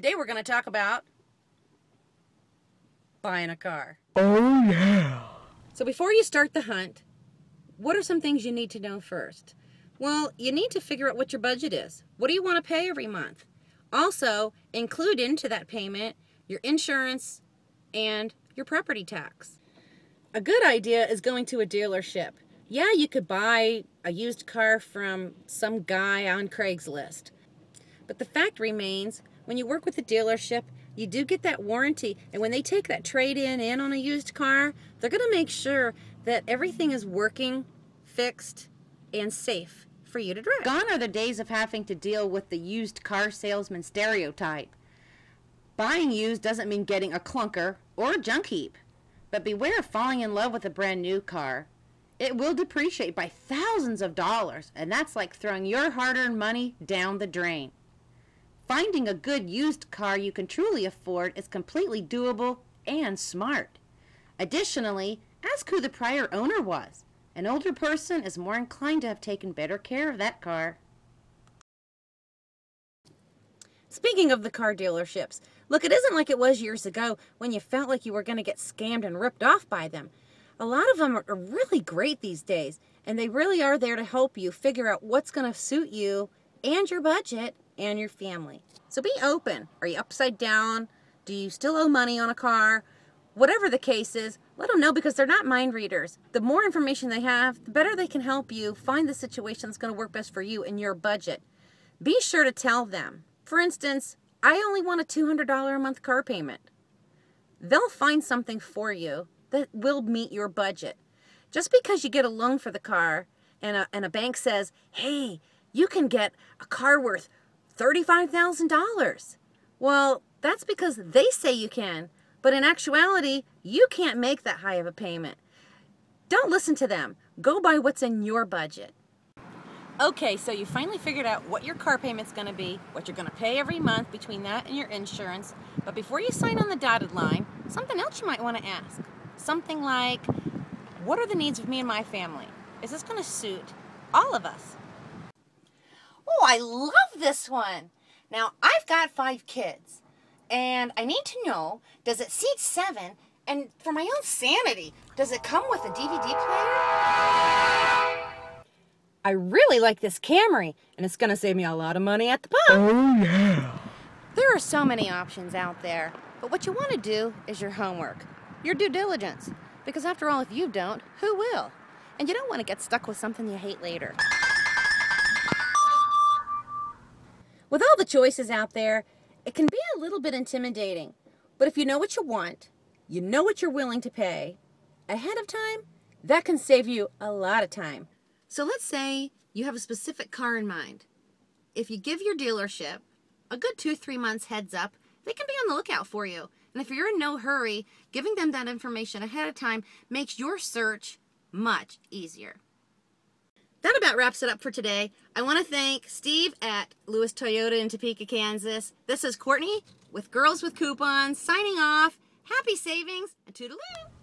Today we're going to talk about buying a car. Oh yeah. So before you start the hunt, what are some things you need to know first? Well, you need to figure out what your budget is. What do you want to pay every month? Also, include into that payment your insurance and your property tax. A good idea is going to a dealership. Yeah, you could buy a used car from some guy on Craigslist. But the fact remains, when you work with a dealership, you do get that warranty. And when they take that trade-in in on a used car, they're going to make sure that everything is working, fixed, and safe for you to drive. Gone are the days of having to deal with the used car salesman stereotype. Buying used doesn't mean getting a clunker or a junk heap. But beware of falling in love with a brand new car. It will depreciate by thousands of dollars, and that's like throwing your hard-earned money down the drain. Finding a good used car you can truly afford is completely doable and smart. Additionally, ask who the prior owner was. An older person is more inclined to have taken better care of that car. Speaking of the car dealerships, look, it isn't like it was years ago when you felt like you were going to get scammed and ripped off by them. A lot of them are really great these days, and they really are there to help you figure out what's going to suit you and your budget and your family. So be open. Are you upside down? Do you still owe money on a car? Whatever the case is, let them know, because they're not mind readers. The more information they have, the better they can help you find the situation that's going to work best for you and your budget. Be sure to tell them. For instance, I only want a $200 a month car payment. They'll find something for you that will meet your budget. Just because you get a loan for the car and a bank says, hey, you can get a car worth $35,000. Well, that's because they say you can, but in actuality, you can't make that high of a payment. Don't listen to them. Go by what's in your budget. Okay, so you finally figured out what your car payment's going to be, what you're going to pay every month between that and your insurance. But before you sign on the dotted line, something else you might want to ask. Something like, what are the needs of me and my family? Is this going to suit all of us? Oh, I love this one. Now, I've got 5 kids, and I need to know, does it seat 7? And for my own sanity, does it come with a DVD player? I really like this Camry, and it's going to save me a lot of money at the pump. Oh yeah. There are so many options out there, but what you want to do is your homework, your due diligence. Because after all, if you don't, who will? And you don't want to get stuck with something you hate later. With all the choices out there, it can be a little bit intimidating. But if you know what you want, you know what you're willing to pay ahead of time, that can save you a lot of time. So let's say you have a specific car in mind. If you give your dealership a good 2-3 months heads up, they can be on the lookout for you. And if you're in no hurry, giving them that information ahead of time makes your search much easier. That about wraps it up for today. I want to thank Steve at Lewis Toyota in Topeka, Kansas. This is Courtney with Girls with Coupons signing off. Happy savings and toodaloo!